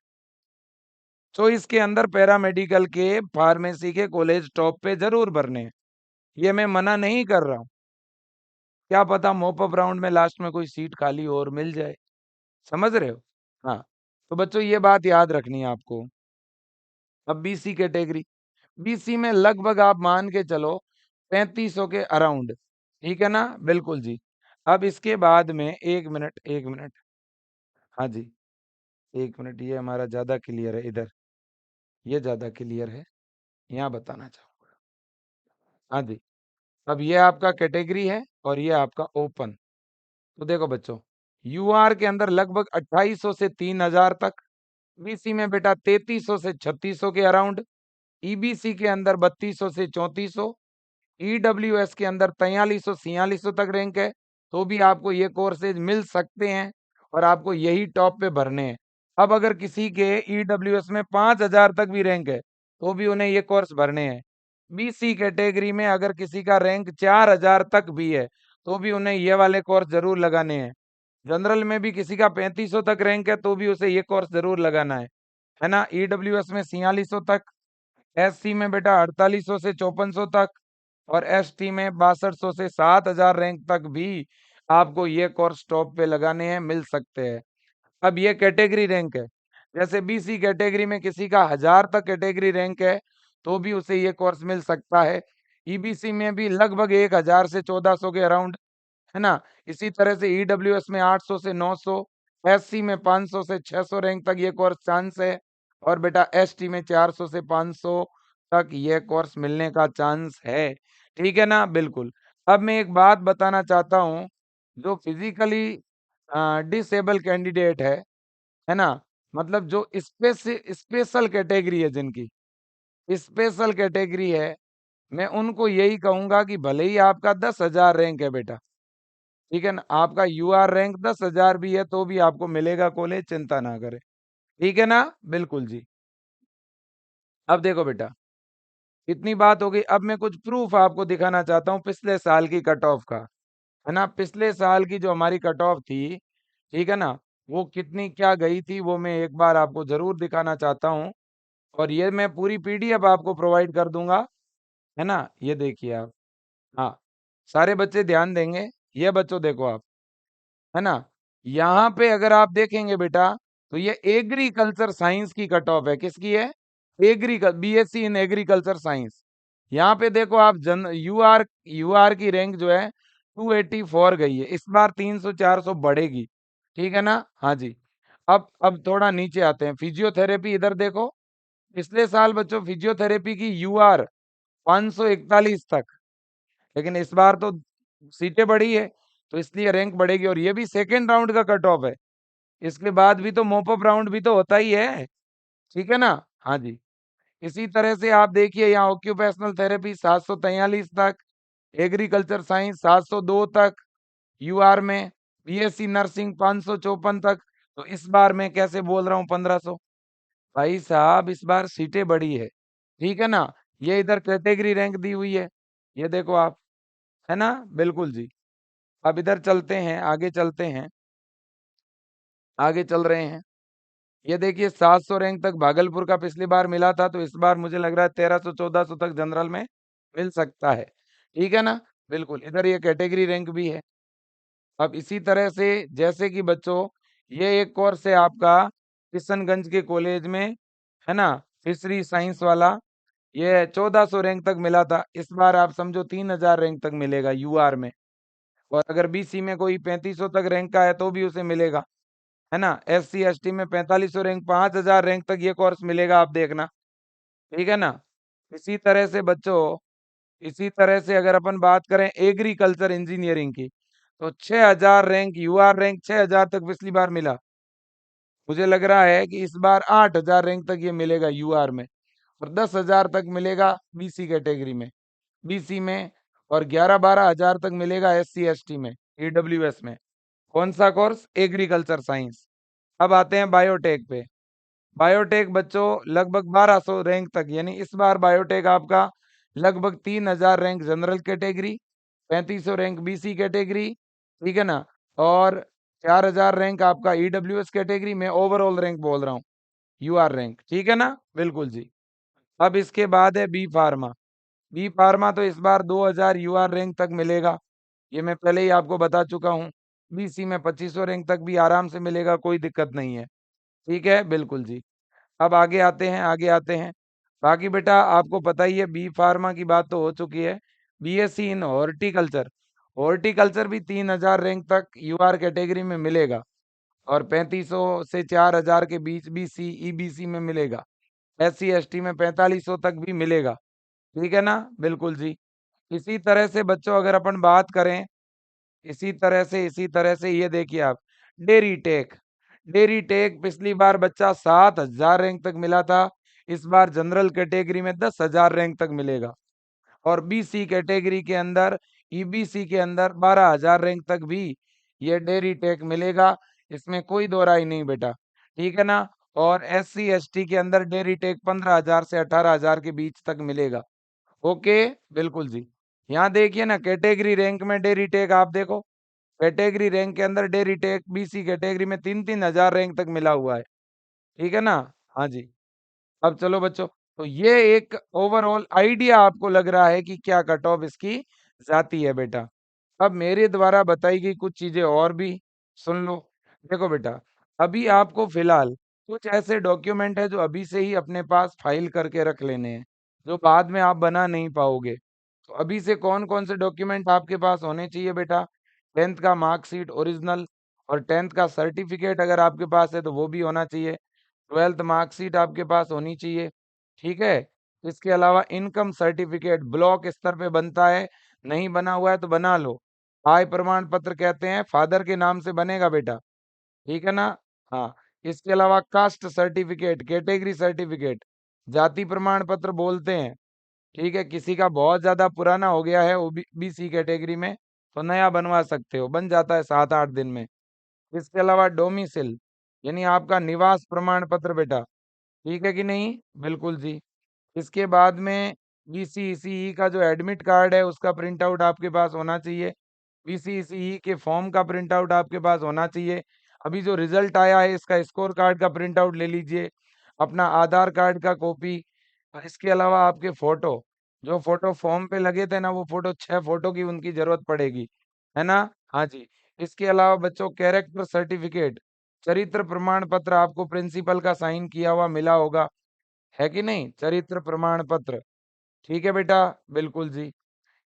चॉइस के अंदर पैरामेडिकल के, फार्मेसी के कॉलेज टॉप पे जरूर भरने हैं। ये मैं मना नहीं कर रहा हूँ। क्या पता मॉपअप राउंड में लास्ट में कोई सीट खाली और मिल जाए। समझ रहे हो? हाँ, तो बच्चों ये बात याद रखनी है आपको। अब बीसी कैटेगरी, बीसी में लगभग आप मान के चलो 3500 के अराउंड। ठीक है ना? बिल्कुल जी। अब इसके बाद में एक मिनट, हाँ जी, एक मिनट, ये हमारा ज्यादा क्लियर है इधर, ये ज्यादा क्लियर है, यहाँ बताना चाहूंगा। हाँ जी, अब ये आपका कैटेगरी है और ये आपका ओपन। तो देखो बच्चों, यूआर के अंदर लगभग 2800 से 3000 तक, बीसी में बेटा 3300 से 3600 के अराउंड, ईबीसी के अंदर 3200 से 3400, ईडब्ल्यूएस के अंदर 4300 4600 तक रैंक है, तो भी आपको ये कोर्सेज मिल सकते हैं और आपको यही टॉप पे भरने हैं। अब अगर किसी के ईडब्ल्यूएस में 5000 तक भी रैंक है, तो भी उन्हें ये कोर्स भरने हैं। बीसी कैटेगरी में अगर किसी का रैंक 4000 तक भी है, तो भी उन्हें ये वाले कोर्स जरूर लगाने हैं। जनरल में भी किसी का 3500 तक रैंक है, तो भी उसे ये कोर्स जरूर लगाना है ना? ईडब्ल्यूएस में 4600 तक, एससी में बेटा 4800 से 5400 तक, और एसटी में 6200 से 7000 रैंक तक भी आपको ये कोर्स टॉप पे लगाने हैं, मिल सकते हैं। अब ये कैटेगरी रैंक है। जैसे बीसी कैटेगरी में किसी का 1000 तक कैटेगरी रैंक है, तो भी उसे ये कोर्स मिल सकता है। ईबीसी में भी लगभग 1000 से 1400 के अराउंड, है ना? इसी तरह से ईडब्ल्यूएस में 800 से 900, एससी में 500 से 600 रैंक तक ये कोर्स चांस है, और बेटा एसटी में 400 से 500 तक ये कोर्स मिलने का चांस है। ठीक है ना? बिल्कुल। अब मैं एक बात बताना चाहता हूँ, जो फिजिकली डिसेबल कैंडिडेट है ना? मतलब जो स्पेशल कैटेगरी है जिनकी, स्पेशल कैटेगरी है, मैं उनको यही कहूंगा कि भले ही आपका 10,000 रैंक है बेटा, ठीक है ना, आपका यूआर रैंक 10,000 भी है, तो भी आपको मिलेगा कॉलेज, चिंता ना करें। ठीक है ना? बिल्कुल जी। अब देखो बेटा, इतनी बात हो गई, अब मैं कुछ प्रूफ आपको दिखाना चाहता हूँ पिछले साल की कट ऑफ का, है ना? पिछले साल की जो हमारी कट ऑफ थी, ठीक है ना, वो कितनी क्या गई थी, वो मैं एक बार आपको जरूर दिखाना चाहता हूँ, और ये मैं पूरी पीडीएफ आपको प्रोवाइड कर दूंगा, है ना? ये देखिए आप, हाँ, सारे बच्चे ध्यान देंगे। ये बच्चों देखो आप, है ना? यहाँ पे अगर आप देखेंगे बेटा, तो ये एग्रीकल्चर साइंस की कट ऑफ है। किसकी है? BSc in agriculture science. यहाँ पे देखो आप, जन यूआर की रैंक जो है 284 गई है। इस बार 300 400 बढ़ेगी। ठीक है ना? हाँ जी। अब थोड़ा नीचे आते हैं, फिजियोथेरेपी इधर देखो। पिछले साल बच्चों फिजियोथेरेपी की यूआर 541 तक, लेकिन इस बार तो सीटें बढ़ी है, तो इसलिए रैंक बढ़ेगी, और ये भी सेकेंड राउंड का कट ऑफ है। इसके बाद भी तो मॉपअप राउंड भी तो होता ही है। ठीक है ना? हाँ जी। इसी तरह से आप देखिए, यहाँ ऑक्यूपेशनल थेरेपी 743 तक, एग्रीकल्चर साइंस 702 तक, यूआर में बीएससी नर्सिंग 554 तक। तो इस बार मैं कैसे बोल रहा हूँ 1500? भाई साहब, इस बार सीटें बढ़ी है। ठीक है ना? ये इधर कैटेगरी रैंक दी हुई है, ये देखो आप, है ना? बिल्कुल जी। अब इधर चलते हैं, आगे चलते हैं, आगे चल रहे हैं। ये देखिए 700 रैंक तक भागलपुर का पिछली बार मिला था, तो इस बार मुझे लग रहा है 1300 1400 तक जनरल में मिल सकता है। ठीक है ना? बिल्कुल, इधर ये कैटेगरी रैंक भी है। अब इसी तरह से, जैसे कि बच्चों, ये एक कोर्स है आपका किशनगंज के कॉलेज में, है ना, फिशरी साइंस वाला, ये 1400 रैंक तक मिला था। इस बार आप समझो 3000 रैंक तक मिलेगा यूआर में। और अगर बीसी में कोई 3500 तक रैंक का है तो भी उसे मिलेगा, है ना। एससी एसटी में 4500 रैंक, 5000 रैंक तक ये कोर्स मिलेगा, आप देखना। ठीक है ना। इसी तरह से बच्चों, इसी तरह से अगर अपन बात करें एग्रीकल्चर इंजीनियरिंग की, तो 6000 रैंक यूआर रैंक 6000 तक पिछली बार मिला। मुझे लग रहा है कि इस बार 8000 रैंक तक ये मिलेगा यूआर में, और 10,000 तक मिलेगा बीसी कैटेगरी में, बीसी में, और 11-12 हजार तक मिलेगा एससी एसटी में, ईडब्ल्यूएस में। कौन सा कोर्स? Agriculture science. अब आते हैं बायोटेक पे। बायोटेक बच्चों लगभग 1200 रैंक तक, यानी इस बार बायोटेक आपका लगभग 3000 rank general category, 3500 rank BC category, ठीक है ना, और 4000 रैंक आपका ईडब्ल्यूएस कैटेगरी में, ओवरऑल रैंक बोल रहा हूँ, यूआर रैंक, ठीक है ना, बिल्कुल जी। अब इसके बाद है बी फार्मा। बी फार्मा तो इस बार 2000 यूआर रैंक तक मिलेगा, ये मैं पहले ही आपको बता चुका हूँ। बीसी में 2500 रैंक तक भी आराम से मिलेगा, कोई दिक्कत नहीं है, ठीक है, बिल्कुल जी। अब आगे आते हैं, आगे आते हैं। बाकी बेटा आपको पता ही है, बी फार्मा की बात तो हो चुकी है। बीएससी इन हॉर्टिकल्चर, हॉर्टिकल्चर भी 3000 रैंक तक यूआर कैटेगरी में मिलेगा, और 3500 से 4000 के बीच बीसी ईबीसी में मिलेगा। एससी एसटी में 4500 तक भी मिलेगा, ठीक है ना, बिल्कुल जी। इसी तरह से बच्चों अगर अपन बात करें, इसी तरह से ये देखिए आप, डेरी टेक, डेरी टेक पिछली बार बच्चा 7000 रैंक तक मिला था, इस बार जनरल कैटेगरी में 10,000 रैंक तक मिलेगा, और बीसी कैटेगरी के अंदर, ईबीसी के अंदर 12,000 रैंक तक भी ये डेरी टेक मिलेगा, इसमें कोई दो राय नहीं बेटा, ठीक है ना। और एससी एसटी के अंदर डेरी टेक 15,000 से 18,000 के बीच तक मिलेगा। ओके, बिल्कुल जी। यहाँ देखिए ना, कैटेगरी रैंक में डेरी टेक आप देखो, कैटेगरी रैंक के अंदर डेरी टेक बीसी कैटेगरी में 3-3 हजार रैंक तक मिला हुआ है, ठीक है ना। हाँ जी। अब चलो बच्चों, तो ये एक ओवरऑल आइडिया आपको लग रहा है कि क्या कट ऑफ इसकी जाती है बेटा। अब मेरे द्वारा बताई गई कुछ चीजें और भी सुन लो। देखो बेटा, अभी आपको फिलहाल कुछ ऐसे डॉक्यूमेंट है जो अभी से ही अपने पास फाइल करके रख लेने हैं, जो बाद में आप बना नहीं पाओगे। तो अभी से कौन कौन से डॉक्यूमेंट आपके पास होने चाहिए बेटा? 10th का मार्कशीट ओरिजिनल, और 10th का सर्टिफिकेट अगर आपके पास है तो वो भी होना चाहिए। 12th मार्कशीट आपके पास होनी चाहिए, ठीक है। इसके अलावा इनकम सर्टिफिकेट ब्लॉक स्तर पे बनता है, नहीं बना हुआ है तो बना लो। आय प्रमाण पत्र कहते हैं, फादर के नाम से बनेगा बेटा, ठीक है ना। हाँ, इसके अलावा कास्ट सर्टिफिकेट, कैटेगरी सर्टिफिकेट, जाति प्रमाण पत्र बोलते हैं, ठीक है। किसी का बहुत ज्यादा पुराना हो गया है ओबीसी कैटेगरी में, तो नया बनवा सकते हो, बन जाता है 7-8 दिन में। इसके अलावा डोमिसिल, यानी आपका निवास प्रमाण पत्र बेटा, ठीक है कि नहीं, बिल्कुल जी। इसके बाद में बीसीईसीई का जो एडमिट कार्ड है उसका प्रिंट आउट आपके पास होना चाहिए। बीसीईसीई के फॉर्म का प्रिंट आउट आपके पास होना चाहिए। अभी जो रिजल्ट आया है इसका स्कोर कार्ड का प्रिंट आउट ले लीजिए। अपना आधार कार्ड का कॉपी, और इसके अलावा आपके फोटो, जो फोटो फॉर्म पे लगे थे ना, वो फोटो 6 फोटो की उनकी जरूरत पड़ेगी, है ना। हाँ जी। इसके अलावा बच्चों कैरेक्टर सर्टिफिकेट, चरित्र प्रमाण पत्र आपको प्रिंसिपल का साइन किया हुआ मिला होगा, है कि नहीं, चरित्र प्रमाण पत्र, ठीक है बेटा, बिल्कुल जी।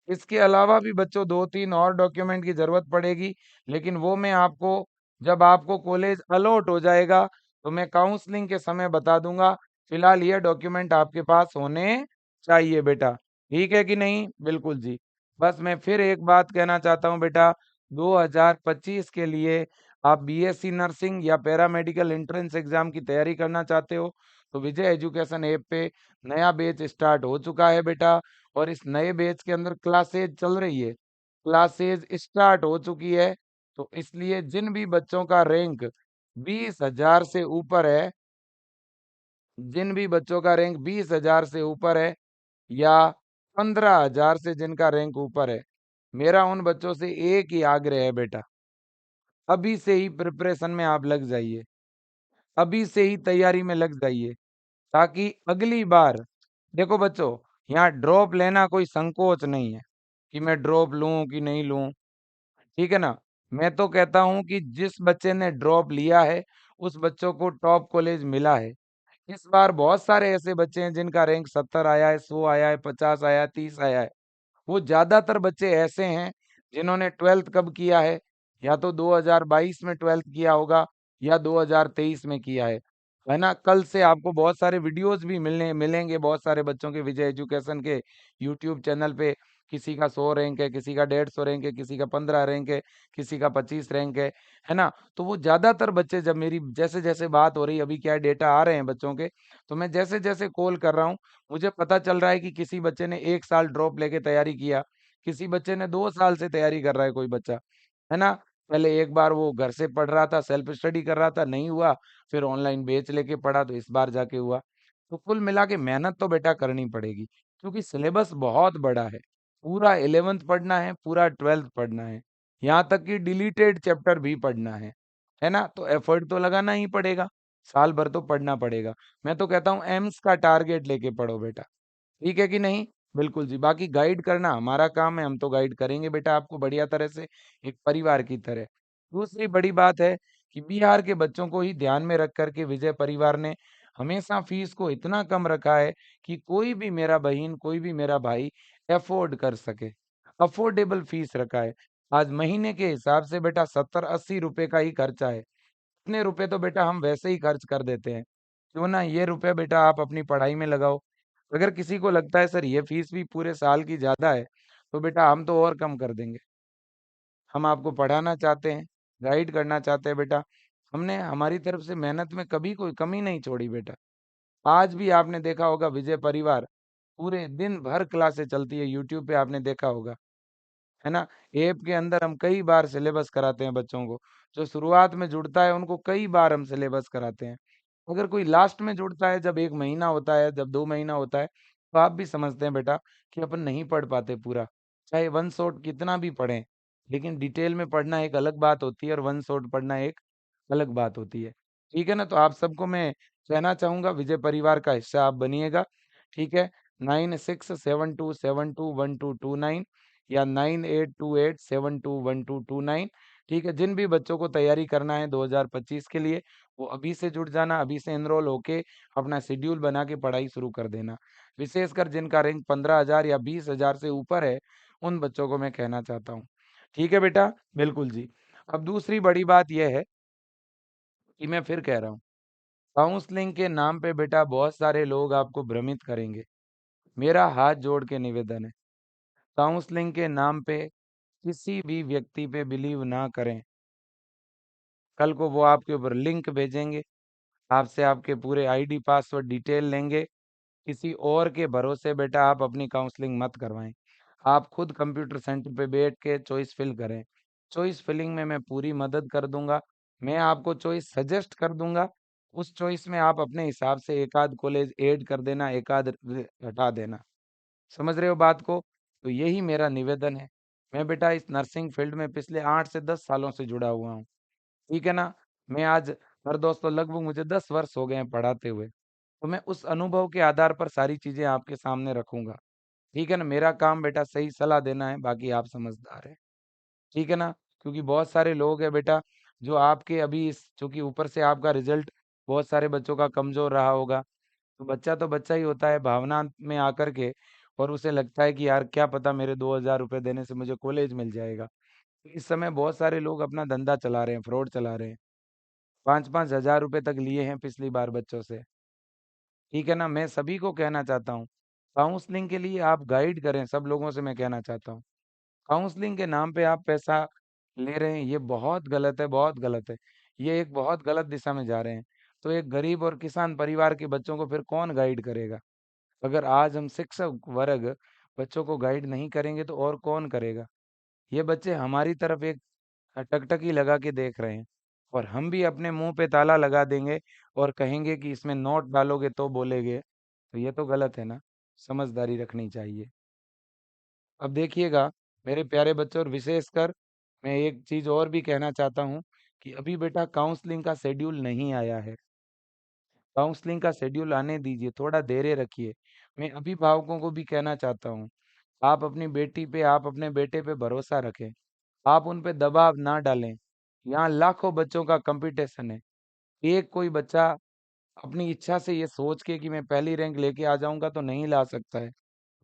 इसके अलावा भी बच्चों 2-3 और डॉक्यूमेंट की जरूरत पड़ेगी, लेकिन वो मैं आपको, जब आपको कॉलेज अलॉट हो जाएगा तो मैं काउंसलिंग के समय बता दूंगा। फिलहाल ये डॉक्यूमेंट आपके पास होने चाहिए बेटा, ठीक है कि नहीं, बिल्कुल जी। बस मैं फिर एक बात कहना चाहता हूँ बेटा, 2025 के लिए आप बीएससी नर्सिंग या पैरामेडिकल एंट्रेंस एग्जाम की तैयारी करना चाहते हो, तो विजय एजुकेशन ऐप पे नया बैच स्टार्ट हो चुका है बेटा, और इस नए बैच के अंदर क्लासेज चल रही है, क्लासेज स्टार्ट हो चुकी है। तो इसलिए जिन भी बच्चों का रैंक 20,000 से ऊपर है, जिन भी बच्चों का रैंक 20,000 से ऊपर है, या 15,000 से जिनका रैंक ऊपर है, मेरा उन बच्चों से एक ही आग्रह है बेटा, अभी से ही प्रिपरेशन में आप लग जाइए, अभी से ही तैयारी में लग जाइए, ताकि अगली बार, देखो बच्चों, यहाँ ड्रॉप लेना कोई संकोच नहीं है कि मैं ड्रॉप लूं कि नहीं लूं, ठीक है ना। मैं तो कहता हूं कि जिस बच्चे ने ड्रॉप लिया है उस बच्चों को टॉप कॉलेज मिला है, इस बार बहुत सारे ऐसे बच्चे हैं जिनका रैंक 70 आया है, 100 आया है, 50 आया है, 30 आया है। वो ज्यादातर बच्चे ऐसे हैं जिन्होंने 12th कब किया है, या तो 2022 में 12th किया होगा या 2023 में किया है ना। कल से आपको बहुत सारे वीडियोस भी मिलेंगे बहुत सारे बच्चों के विजय एजुकेशन के यूट्यूब चैनल पे। किसी का 100 रैंक है, किसी का 150 रैंक है, किसी का 15 रैंक है, किसी का 25 रैंक है ना। तो वो ज्यादातर बच्चे, जब मेरी जैसे जैसे बात हो रही है, अभी क्या है, डेटा आ रहे हैं बच्चों के, तो मैं जैसे जैसे कॉल कर रहा हूँ, मुझे पता चल रहा है कि किसी बच्चे ने 1 साल ड्रॉप लेके तैयारी किया, किसी बच्चे ने 2 साल से तैयारी कर रहा है, कोई बच्चा, है ना। पहले एक बार वो घर से पढ़ रहा था, सेल्फ स्टडी कर रहा था, नहीं हुआ, फिर ऑनलाइन बैच लेके पढ़ा तो इस बार जाके हुआ। तो कुल मिला के मेहनत तो बेटा करनी पड़ेगी, क्योंकि सिलेबस बहुत बड़ा है। पूरा 11th पढ़ना है, पूरा 12th पढ़ना है, यहाँ तक कि डिलीटेड चैप्टर भी पढ़ना है ना। तो एफर्ट तो लगाना ही पड़ेगा, साल भर तो पढ़ना पड़ेगा। मैं तो कहता हूँ एम्स का टारगेट लेके पढ़ो बेटा, ठीक है कि नहीं? बिल्कुल जी। बाकी गाइड करना हमारा काम है, हम तो गाइड करेंगे बेटा आपको बढ़िया तरह से, एक परिवार की तरह। दूसरी बड़ी बात है कि बिहार के बच्चों को ही ध्यान में रख कर के विजय परिवार ने हमेशा फीस को इतना कम रखा है कि कोई भी मेरा बहन, कोई भी मेरा भाई अफोर्ड कर सके। अफोर्डेबल फीस रखा है। आज महीने के हिसाब से बेटा 70-80 रुपए का ही खर्चा है। इतने रुपए तो बेटा हम वैसे ही खर्च कर देते हैं। क्यों ना ये रुपए बेटा आप अपनी पढ़ाई में लगाओ। अगर किसी को लगता है सर ये फीस भी पूरे साल की ज्यादा है, तो बेटा हम तो और कम कर देंगे। हम आपको पढ़ाना चाहते हैं, गाइड करना चाहते हैं बेटा। हमने हमारी तरफ से मेहनत में कभी कोई कमी नहीं छोड़ी बेटा। आज भी आपने देखा होगा विजय परिवार पूरे दिन भर क्लासें चलती है, यूट्यूब पे आपने देखा होगा, है ना। ऐप के अंदर हम कई बार सिलेबस कराते हैं बच्चों को। जो शुरुआत में जुड़ता है उनको कई बार हम सिलेबस कराते हैं। अगर कोई लास्ट में जुड़ता है, जब 1 महीना होता है, जब 2 महीना होता है, तो आप भी समझते हैं बेटा कि अपन नहीं पढ़ पाते पूरा। चाहे वन शॉट कितना भी पढ़ें, लेकिन डिटेल में पढ़ना एक अलग बात होती है और वन शॉट पढ़ना एक अलग बात होती है। ठीक है ना। तो आप सबको मैं कहना चाहूंगा विजय परिवार का हिस्सा आप बनिएगा। ठीक है। 9672721229 या 9828721229। ठीक है। जिन भी बच्चों को तैयारी करना है 2025 के लिए, वो अभी से जुट जाना, अभी से एनरोल होके अपना शेड्यूल बना के पढ़ाई शुरू कर देना। विशेषकर जिनका रैंक 15,000 या 20,000 से ऊपर है, उन बच्चों को मैं कहना चाहता हूँ। ठीक है बेटा, बिल्कुल जी। अब दूसरी बड़ी बात यह है कि मैं फिर कह रहा हूँ, काउंसलिंग के नाम पे बेटा बहुत सारे लोग आपको भ्रमित करेंगे। मेरा हाथ जोड़ के निवेदन है, काउंसलिंग के नाम पे किसी भी व्यक्ति पे बिलीव ना करें। कल को वो आपके ऊपर लिंक भेजेंगे, आपसे आपके पूरे आईडी पासवर्ड डिटेल लेंगे। किसी और के भरोसे बेटा आप अपनी काउंसलिंग मत करवाएं। आप खुद कंप्यूटर सेंटर पे बैठ के चॉइस फिल करें। चॉइस फिलिंग में मैं पूरी मदद कर दूंगा। मैं आपको चॉइस सजेस्ट कर दूंगा। उस चॉइस में आप अपने हिसाब से एक आध कॉलेज ऐड कर देना, एक आध हटा देना। समझ रहे हो बात को? तो यही मेरा निवेदन है। मैं बेटा इस नर्सिंग फील्ड में पिछले 8 से 10 सालों से जुड़ा हुआ हूँ। ठीक है ना। मैं आज, हर दोस्तों, लगभग मुझे 10 वर्ष हो गए हैं पढ़ाते हुए। तो मैं उस अनुभव के आधार पर सारी चीजें आपके सामने रखूंगा। ठीक है ना। मेरा काम बेटा सही सलाह देना है, बाकी आप समझदार है। ठीक है ना। क्योंकि बहुत सारे लोग हैं बेटा जो आपके अभी इस, चूंकि ऊपर से आपका रिजल्ट बहुत सारे बच्चों का कमजोर रहा होगा, तो बच्चा ही होता है भावना में आकर के, और उसे लगता है कि यार क्या पता मेरे 2,000 रुपये देने से मुझे कॉलेज मिल जाएगा। तो इस समय बहुत सारे लोग अपना धंधा चला रहे हैं, फ्रॉड चला रहे हैं। 5-5 हजार रुपए तक लिए हैं पिछली बार बच्चों से। ठीक है ना। मैं सभी को कहना चाहता हूँ, काउंसलिंग के लिए आप गाइड करें, सब लोगों से मैं कहना चाहता हूँ। काउंसलिंग के नाम पे आप पैसा ले रहे हैं, ये बहुत गलत है, बहुत गलत है। ये एक बहुत गलत दिशा में जा रहे हैं। तो एक गरीब और किसान परिवार के बच्चों को फिर कौन गाइड करेगा? अगर आज हम शिक्षक वर्ग बच्चों को गाइड नहीं करेंगे तो और कौन करेगा? ये बच्चे हमारी तरफ एक टकटकी लगा के देख रहे हैं, और हम भी अपने मुंह पे ताला लगा देंगे और कहेंगे कि इसमें नोट डालोगे तो बोलेगे। तो ये तो गलत है ना। समझदारी रखनी चाहिए। अब देखिएगा मेरे प्यारे बच्चों, और विशेषकर मैं एक चीज और भी कहना चाहता हूँ कि अभी बेटा काउंसलिंग का शेड्यूल नहीं आया है। काउंसलिंग का शेड्यूल आने दीजिए, थोड़ा धैर्य रखिए। मैं अभिभावकों को भी कहना चाहता हूँ, आप अपनी बेटी पे, आप अपने बेटे पे भरोसा रखें। आप उन पे दबाव ना डालें। यहाँ लाखों बच्चों का कंपटीशन है। एक कोई बच्चा अपनी इच्छा से ये सोच के कि मैं पहली रैंक लेके आ जाऊंगा तो नहीं ला सकता है,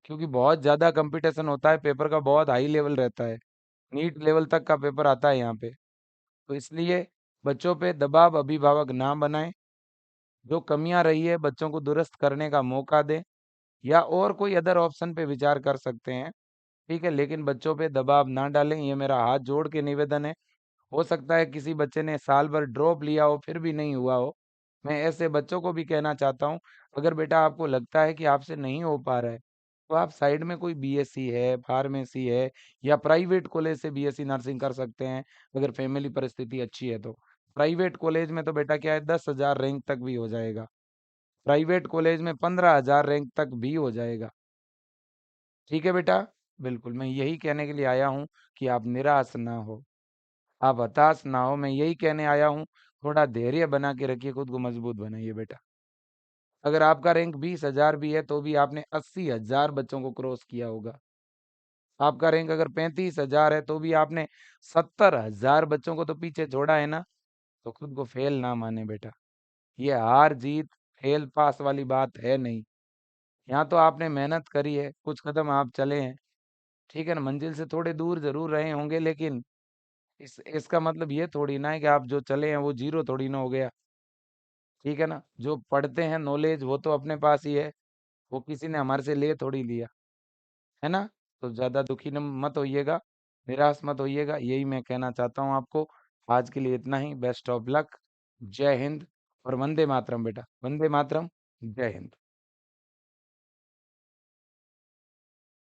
क्योंकि बहुत ज़्यादा कंपटीशन होता है, पेपर का बहुत हाई लेवल रहता है, नीट लेवल तक का पेपर आता है यहाँ पे। तो इसलिए बच्चों पे दबाव अभिभावक ना बनाएं, जो कमियां रही है बच्चों को दुरुस्त करने का मौका दें, या और कोई अदर ऑप्शन पे विचार कर सकते हैं, ठीक है, लेकिन बच्चों पे दबाव ना डालें, ये मेरा हाथ जोड़ के निवेदन है। हो सकता है किसी बच्चे ने साल भर ड्रॉप लिया हो फिर भी नहीं हुआ हो। मैं ऐसे बच्चों को भी कहना चाहता हूँ, अगर बेटा आपको लगता है कि आपसे नहीं हो पा रहा है, तो आप साइड में कोई बीएससी है, फार्मेसी है, या प्राइवेट कॉलेज से बीएससी नर्सिंग कर सकते हैं, अगर फैमिली परिस्थिति अच्छी है तो। प्राइवेट कॉलेज में तो बेटा क्या है, 10,000 रैंक तक भी हो जाएगा। प्राइवेट कॉलेज में 15,000 रैंक तक भी हो जाएगा। ठीक है बेटा? बिल्कुल, मैं यही कहने के लिए आया हूँ कि आप निराश ना हो, आप हताश ना हो। मैं यही कहने आया हूँ, थोड़ा धैर्य बना के रखिए, खुद को मजबूत बनाइए बेटा। अगर आपका रैंक 20,000 भी है तो भी आपने 80,000 बच्चों को क्रॉस किया होगा। आपका रैंक अगर 35,000 है तो भी आपने 70,000 बच्चों को तो पीछे छोड़ा है ना। तो खुद को फेल ना माने बेटा। ये हार जीत फेल पास वाली बात है नहीं। यहाँ तो आपने मेहनत करी है, कुछ कदम आप चले हैं, ठीक है ना, मंजिल से थोड़े दूर जरूर रहे होंगे, लेकिन इसका मतलब ये थोड़ी ना है कि आप जो चले हैं वो जीरो थोड़ी ना हो गया। ठीक है ना, जो पढ़ते हैं नॉलेज वो तो अपने पास ही है, वो किसी ने हमारे से ले थोड़ी लिया, है ना। तो ज्यादा दुखी न मत होइएगा, निराश मत होइएगा, यही मैं कहना चाहता हूँ आपको। आज के लिए इतना ही। Best of luck. जय हिंद। और वंदे मातरम बेटा, वंदे मातरम। जय हिंद।